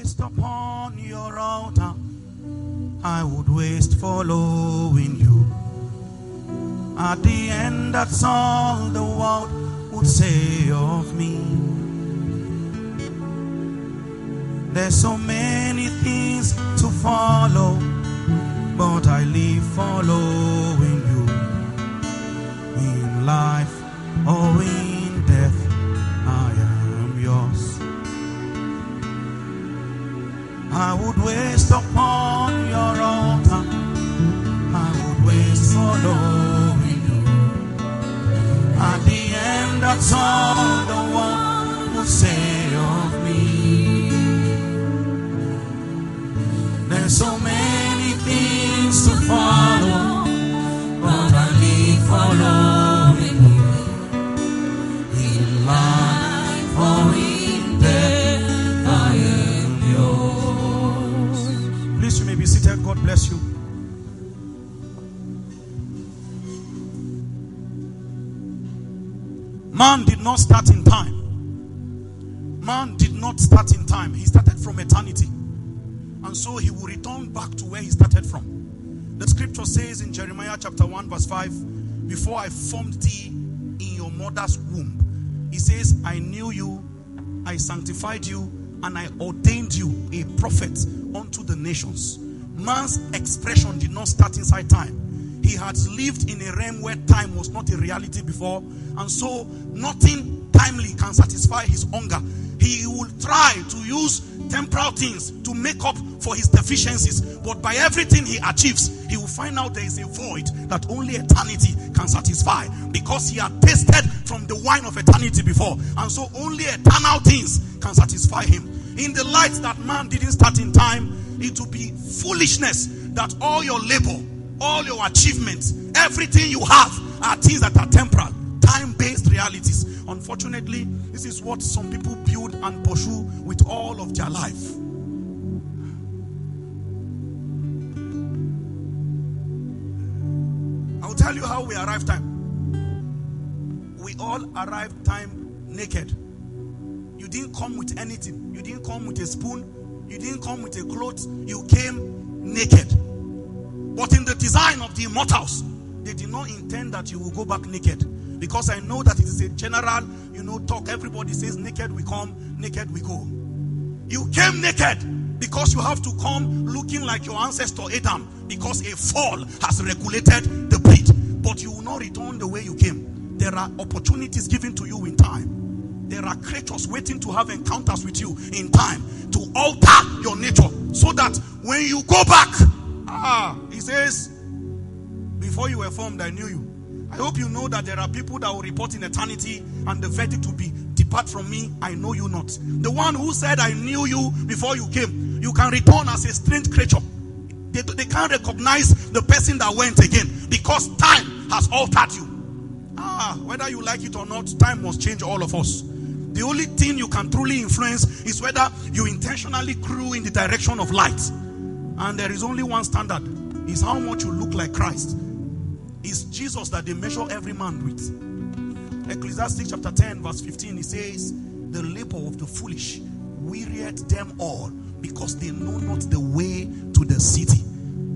waste upon your altar. I would waste following you. At the end, that's all the world would say of me. There's so many things to follow, but I live following you. In life or in death, I am yours. I would waste upon your altar. I would waste following you. At the end, that's all the world will say of me. There's so many things to follow, but I live following you. In life or in death, I am yours. Please, you may be seated. God bless you. Man did not start in time. Man did not start in time. He started from eternity. And so he will return back to where he started from. The scripture says in Jeremiah chapter 1 verse 5, before I formed thee in your mother's womb, he says, I knew you, I sanctified you, and I ordained you a prophet unto the nations. Man's expression did not start inside time. He had lived in a realm where time was not a reality before, and so nothing timely can satisfy his hunger. He will try to use temporal things to make up for his deficiencies, but by everything he achieves, he will find out there is a void that only eternity can satisfy, because he had tasted from the wine of eternity before, and so only eternal things can satisfy him. In the light that man didn't start in time, it will be foolishness that all your labor, all your achievements, everything you have are things that are temporal, time-based realities. Unfortunately, this is what some people build and pursue with all of their life. I'll tell you how we arrive time. We all arrive time naked. You didn't come with anything. You didn't come with a spoon. You didn't come with a cloth. You came naked. But in the design of the immortals, they did not intend that you will go back naked. Because I know that it is a general, talk. Everybody says naked we come, naked we go. You came naked because you have to come looking like your ancestor Adam, because a fall has regulated the breed. But you will not return the way you came. There are opportunities given to you in time. There are creatures waiting to have encounters with you in time to alter your nature, so that when you go back, he says, before you were formed, I knew you. I hope you know that there are people that will report in eternity and the verdict will be, depart from me, I know you not. The one who said, I knew you before you came, you can return as a strange creature. They can't recognize the person that went again, because time has altered you. Whether you like it or not, time must change all of us. The only thing you can truly influence is whether you intentionally grew in the direction of light. And there is only one standard, is how much you look like Christ. It's Jesus that they measure every man with. Ecclesiastes chapter 10 verse 15, it says, the labor of the foolish wearieth them all, because they know not the way to the city.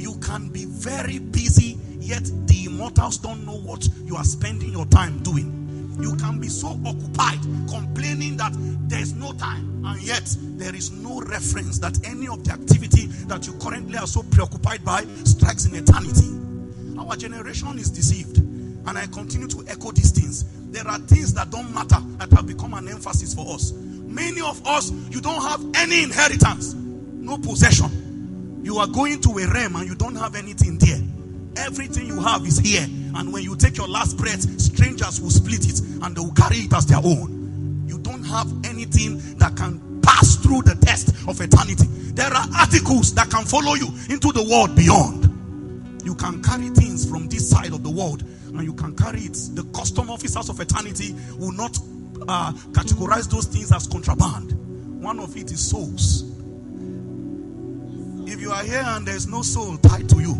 You can be very busy, yet the immortals don't know what you are spending your time doing. You can be so occupied complaining that there is no time, and yet there is no reference that any of the activity that you currently are so preoccupied by strikes in eternity. Our generation is deceived, and I continue to echo these things. There are things that don't matter that have become an emphasis for us. Many of us, you don't have any inheritance, no possession. You are going to a realm and you don't have anything there. Everything you have is here, and when you take your last breath, strangers will split it and they will carry it as their own. You don't have anything that can pass through the test of eternity. There are articles that can follow you into the world beyond. You can carry things from this side of the world, and you can carry it. The custom officers of eternity will not categorize those things as contraband. One of it is souls. If you are here and there's no soul tied to you,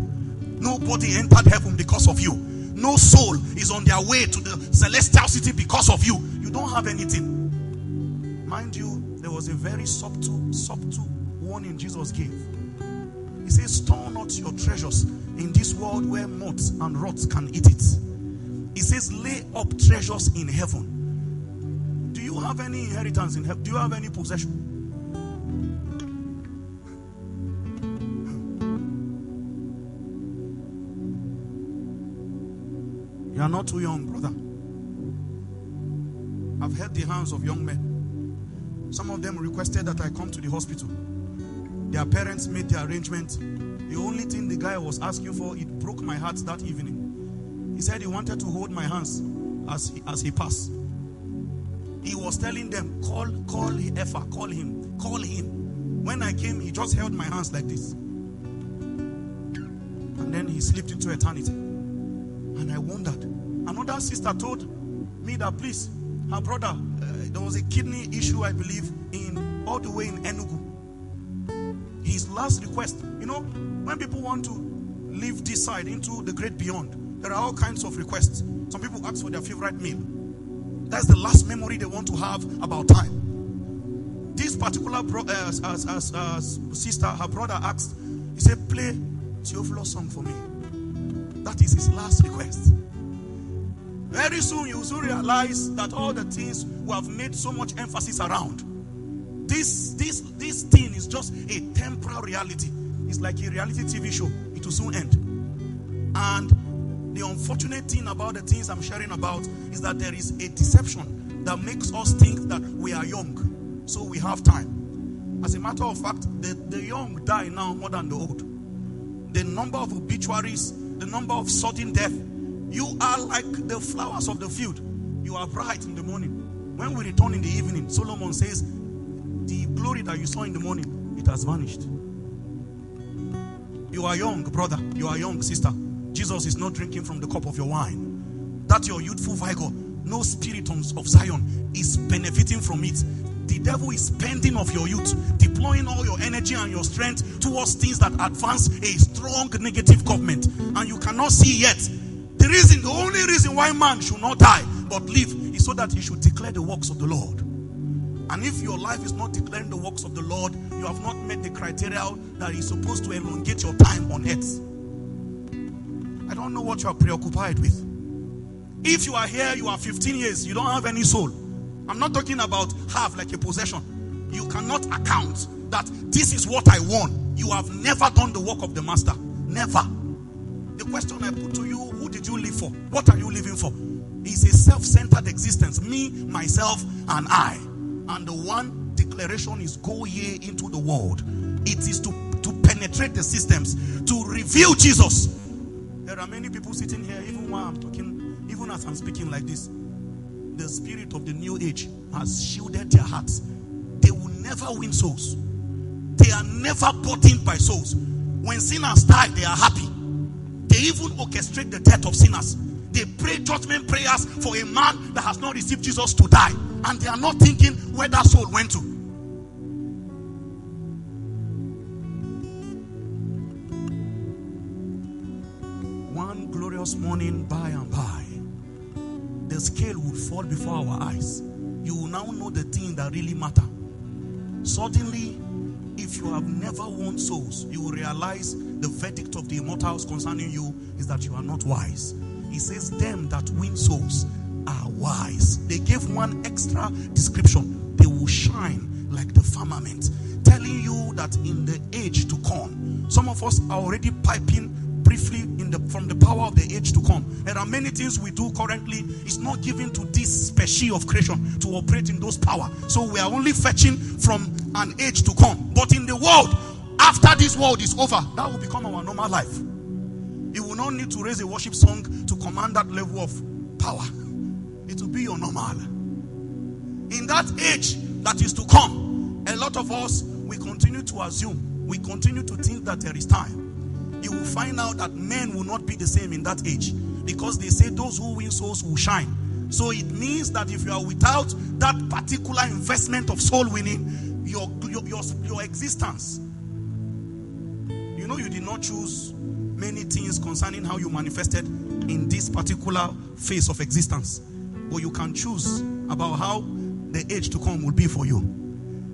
nobody entered heaven because of you. No soul is on their way to the celestial city because of you. You don't have anything. Mind you, there was a very subtle warning Jesus gave. He says, store not your treasures in this world where moths and rots can eat it. He says, lay up treasures in heaven. Do you have any inheritance in heaven? Do you have any possession? You are not too young, brother. I've held the hands of young men. Some of them requested that I come to the hospital. Their parents made the arrangement. The only thing the guy was asking for, it broke my heart that evening. He said he wanted to hold my hands as he passed. He was telling them, call Effa, call him. When I came, he just held my hands like this. And then he slipped into eternity. And I wondered. Another sister told me that, please, her brother, there was a kidney issue, I believe, all the way in Enugu. His last request, when people want to leave this side into the great beyond, there are all kinds of requests. Some people ask for their favorite meal. That's the last memory they want to have about time. This particular sister, her brother asked, he said, play Theophilus song for me. That is his last request. Very soon you will soon realize that all the things we have made so much emphasis around, this thing is just a temporal reality. It's like a reality TV show. It will soon end. And the unfortunate thing about the things I'm sharing about is that there is a deception that makes us think that we are young, so we have time. As a matter of fact, the young die now more than the old. The number of obituaries, the number of sudden death, you are like the flowers of the field. You are bright in the morning. When we return in the evening, Solomon says, the glory that you saw in the morning, it has vanished. You are young, brother. You are young, sister. Jesus is not drinking from the cup of your wine. That's your youthful vigor. No spirit of Zion is benefiting from it. The devil is spending of your youth, deploying all your energy and your strength towards things that advance a strong negative government. And you cannot see yet. The only reason why man should not die but live is so that he should declare the works of the Lord. And if your life is not declaring the works of the Lord, you have not met the criteria that is supposed to elongate your time on earth. I don't know what you are preoccupied with. If you are here, you are 15 years, you don't have any soul. I'm not talking about have like a possession. You cannot account that this is what I won. You have never done the work of the master. Never. The question I put to you, who did you live for? What are you living for? It's a self-centered existence. Me, myself, and I. And the one declaration is go ye into the world. It is to penetrate the systems, to reveal Jesus. There are many people sitting here, even while I'm talking, even as I'm speaking like this. The spirit of the new age has shielded their hearts. They will never win souls. They are never bought in by souls. When sinners die, they are happy. They even orchestrate the death of sinners. They pray judgment prayers for a man that has not received Jesus to die. And they are not thinking where that soul went to. One glorious morning, by and by, the scale will fall before our eyes. You will now know the thing that really matter. Suddenly, if you have never won souls, you will realize the verdict of the immortals concerning you is that you are not wise. He says, them that win souls are wise. They gave one extra description. They will shine like the firmament, telling you that in the age to come, some of us are already piping briefly from the power of the age to come. There are many things we do currently. It's not given to this species of creation to operate in those power. So we are only fetching from an age to come. But in the world, after this world is over, that will become our normal life. You will not need to raise a worship song to command that level of power. It will be your normal. In that age that is to come, a lot of us, we continue to assume, we continue to think that there is time. You will find out that men will not be the same in that age, because they say those who win souls will shine. So it means that if you are without that particular investment of soul winning, your existence, you know, you did not choose many things concerning how you manifested in this particular phase of existence, but you can choose about how the age to come will be for you.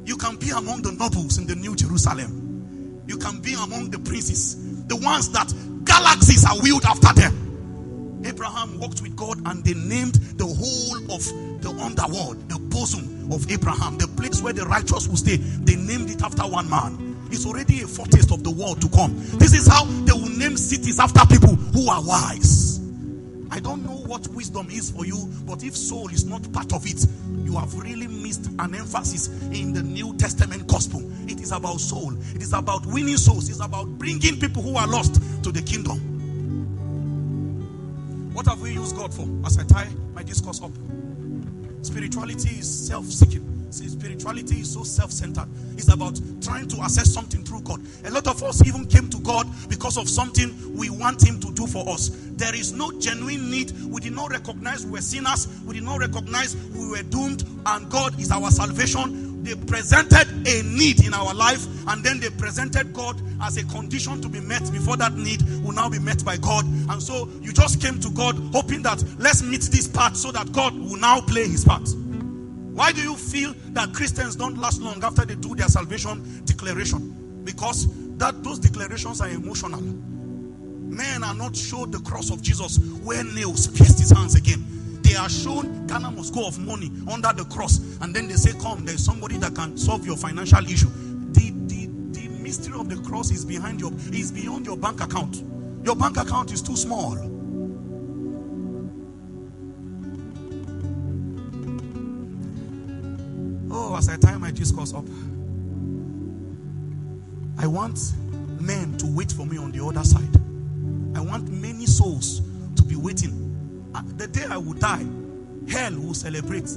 You can be among the nobles in the New Jerusalem. You can be among the princes, the ones that galaxies are wheeled after them. Abraham walked with God, and they named the whole of the underworld, the bosom of Abraham, the place where the righteous will stay. They named it after one man. It's already a foretaste of the world to come. This is how they will name cities after people who are wise. I don't know what wisdom is for you, but if soul is not part of it, you have really missed an emphasis in the New Testament gospel. It is about soul. It is about winning souls. It's about bringing people who are lost to the kingdom. What have we used God for? As I tie my discourse up, spirituality is self-seeking. Spirituality is so self-centered. It's about trying to assess something through God. A lot of us even came to God because of something we want Him to do for us. There is no genuine need. We did not recognize we were sinners. We did not recognize we were doomed, and God is our salvation. They presented a need in our life, and then they presented God as a condition to be met before that need will now be met by God. And so you just came to God hoping that let's meet this part so that God will now play His part. Why do you feel that Christians don't last long after they do their salvation declaration? Because those declarations are emotional. Men are not shown the cross of Jesus where nails pierced His hands again. They are shown Ghana must go of money under the cross, and then they say, come, there's somebody that can solve your financial issue. The mystery of the cross is beyond your bank account. Your bank account is too small. Oh, as I tie my discourse up, I want men to wait for me on the other side. I want many souls to be waiting. The day I will die, hell will celebrate.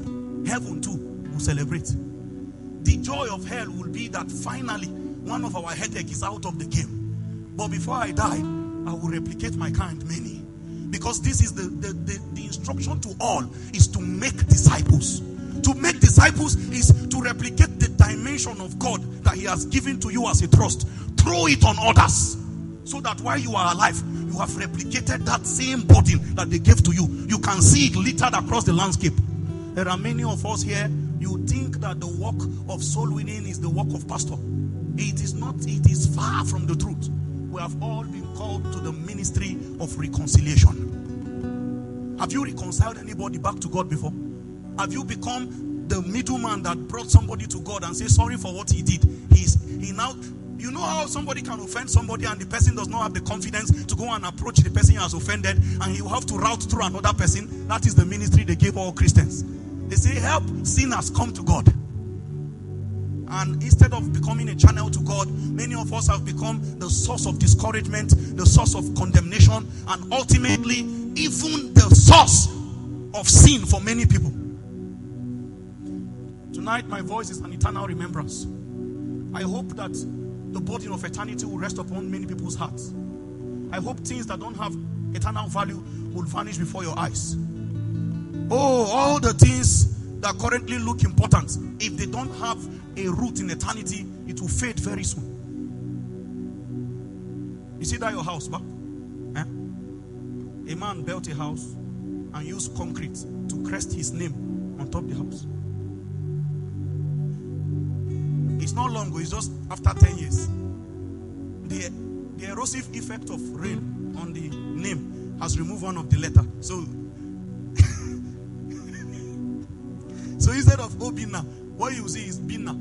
Heaven too will celebrate. The joy of hell will be that finally one of our headache is out of the game. But before I die, I will replicate my kind many. Because this is the instruction to all is to make disciples. To make disciples is to replicate the dimension of God that He has given to you as a trust. Throw it on others. So that while you are alive, you have replicated that same burden that they gave to you. You can see it littered across the landscape. There are many of us here, you think that the work of soul winning is the work of pastor. It is not. It is far from the truth. We have all been called to the ministry of reconciliation. Have you reconciled anybody back to God before? Have you become the middleman that brought somebody to God and say sorry for what he did? He now, you know how somebody can offend somebody and the person does not have the confidence to go and approach the person he has offended, and he will have to route through another person. That is the ministry they gave all Christians. They say help sinners come to God. And instead of becoming a channel to God, many of us have become the source of discouragement, the source of condemnation, and ultimately even the source of sin for many people. Tonight, my voice is an eternal remembrance. I hope that the burden of eternity will rest upon many people's hearts. I hope things that don't have eternal value will vanish before your eyes. Oh, all the things that currently look important, if they don't have a root in eternity, it will fade very soon. You see that your house, ba? A man built a house and used concrete to crest his name on top of the house. It's not long ago, it's just after 10 years. The erosive effect of rain on the name has removed one of the letter. So instead of Obina, what you see is Bina.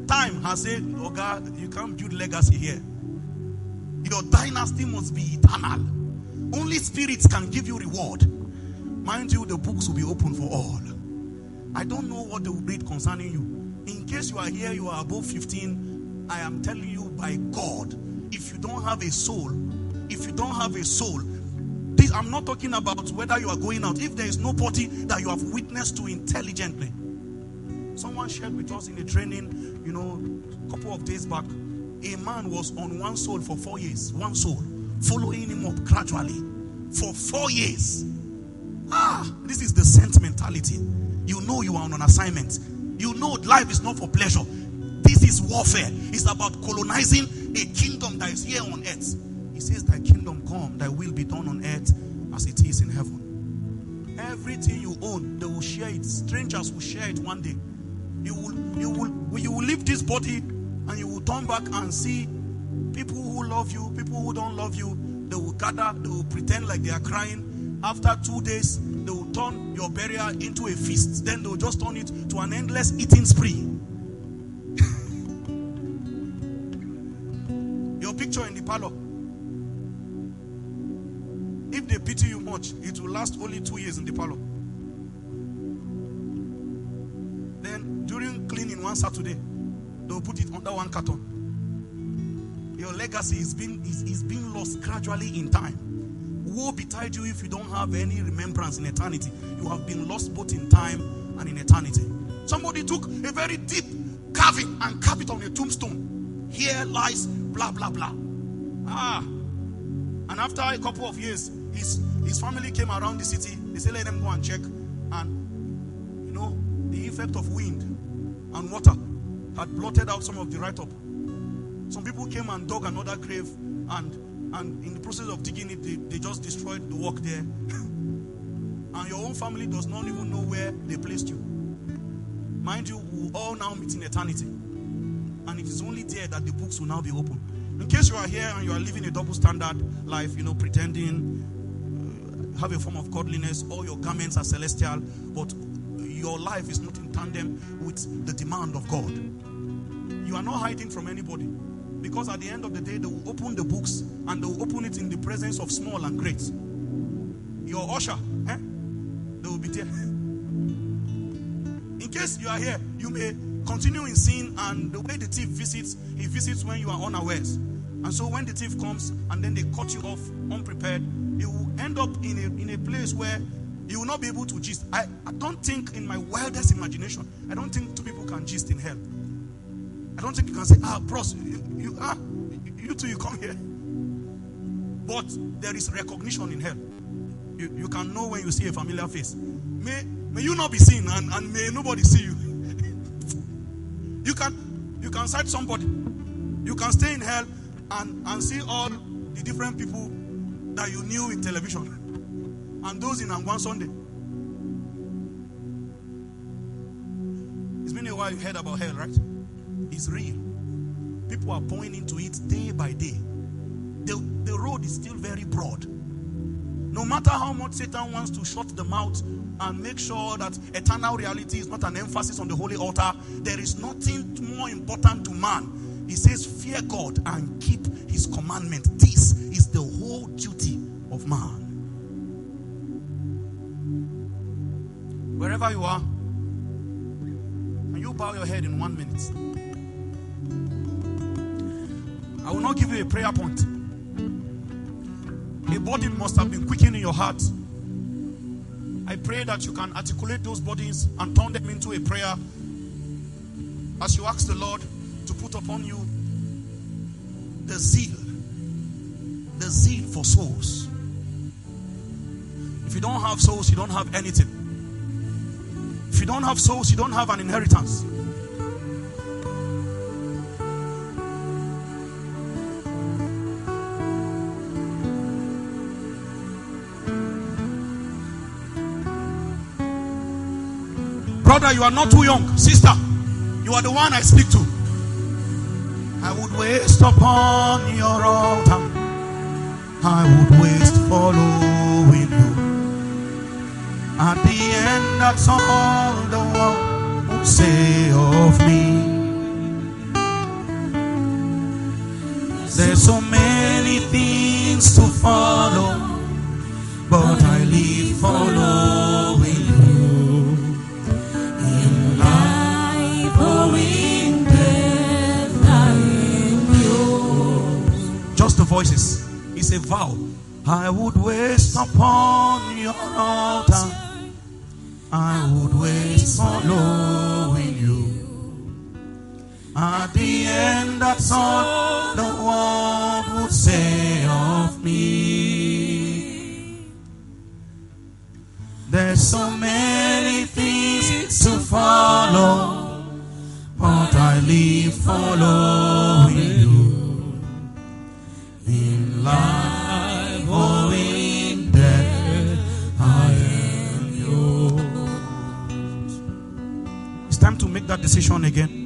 Time has said, oh God, you can't build legacy here. Your dynasty must be eternal. Only spirits can give you reward. Mind you, the books will be open for all. I don't know what they will read concerning you. In case you are here, you are above 15, I am telling you by God, if you don't have a soul, I'm not talking about whether you are going out. If there is nobody that you have witnessed to intelligently. Someone shared with us in a training, a couple of days back, a man was on one soul for 4 years. One soul. Following him up gradually. For 4 years. This is the saint mentality. You know you are on an assignment. You know life is not for pleasure. This is warfare. It's about colonizing a kingdom that is here on earth. He says, thy kingdom come, thy will be done on earth as it is in heaven. Everything you own, they will share it. Strangers will share it one day. You will leave this body and you will turn back and see people who love you, people who don't love you. They will gather, they will pretend like they are crying. After 2 days, they will turn your burial into a feast. Then they will just turn it to an endless eating spree. Your picture in the parlor. If they pity you much, it will last only 2 years in the parlor. Then during cleaning one Saturday, they will put it under one carton. Your legacy is being lost gradually in time. Woe betide you if you don't have any remembrance in eternity. You have been lost both in time and in eternity. Somebody took a very deep carving and carved it on a tombstone. Here lies blah blah blah. And after a couple of years, his family came around the city. They said, let them go and check. And the effect of wind and water had blotted out some of the write-up. Some people came and dug another grave, and in the process of digging it, they just destroyed the work there. And your own family does not even know where they placed you. Mind you, we will all now meet in eternity. And it is only there that the books will now be open. In case you are here and you are living a double standard life, pretending, have a form of godliness, all your garments are celestial, but your life is not in tandem with the demand of God. You are not hiding from anybody. Because at the end of the day, they will open the books and they will open it in the presence of small and great. Your usher, they will be there. In case you are here, you may continue in sin, and the way the thief visits, he visits when you are unawares. And so when the thief comes and then they cut you off unprepared, you will end up in a place where you will not be able to gist. I don't think, in my wildest imagination, I don't think two people can gist in hell. I don't think you can say, bros, you two, you come here. But there is recognition in hell. You can know when you see a familiar face. May you not be seen, and may nobody see you. You can sight somebody. You can stay in hell and see all the different people that you knew in television and those in Angwan Sunday. It's been a while you heard about hell, right? It's real. People are going into it day by day. The road is still very broad. No matter how much Satan wants to shut the mouth and make sure that eternal reality is not an emphasis on the holy altar, there is nothing more important to man. He says, fear God and keep his commandment. This is the whole duty of man. Wherever you are, can you bow your head in 1 minute? I will not give you a prayer point. A burden must have been quickened in your heart. I pray that you can articulate those burdens and turn them into a prayer as you ask the Lord to put upon you the zeal for souls. If you don't have souls, you don't have anything. If you don't have souls, you don't have an inheritance. Brother, you are not too young. Sister, you are the one I speak to. I would waste upon your altar. I would waste following you. At the end, that's all the world would say of me. There's so many things to follow, but I live following you. Just the voices. It's a vow. I would waste upon your altar. I would waste following you. At the end, that's all the world would say of me. There's so many things to follow, but I live following you. In life or in death, I am yours. It's time to make that decision again.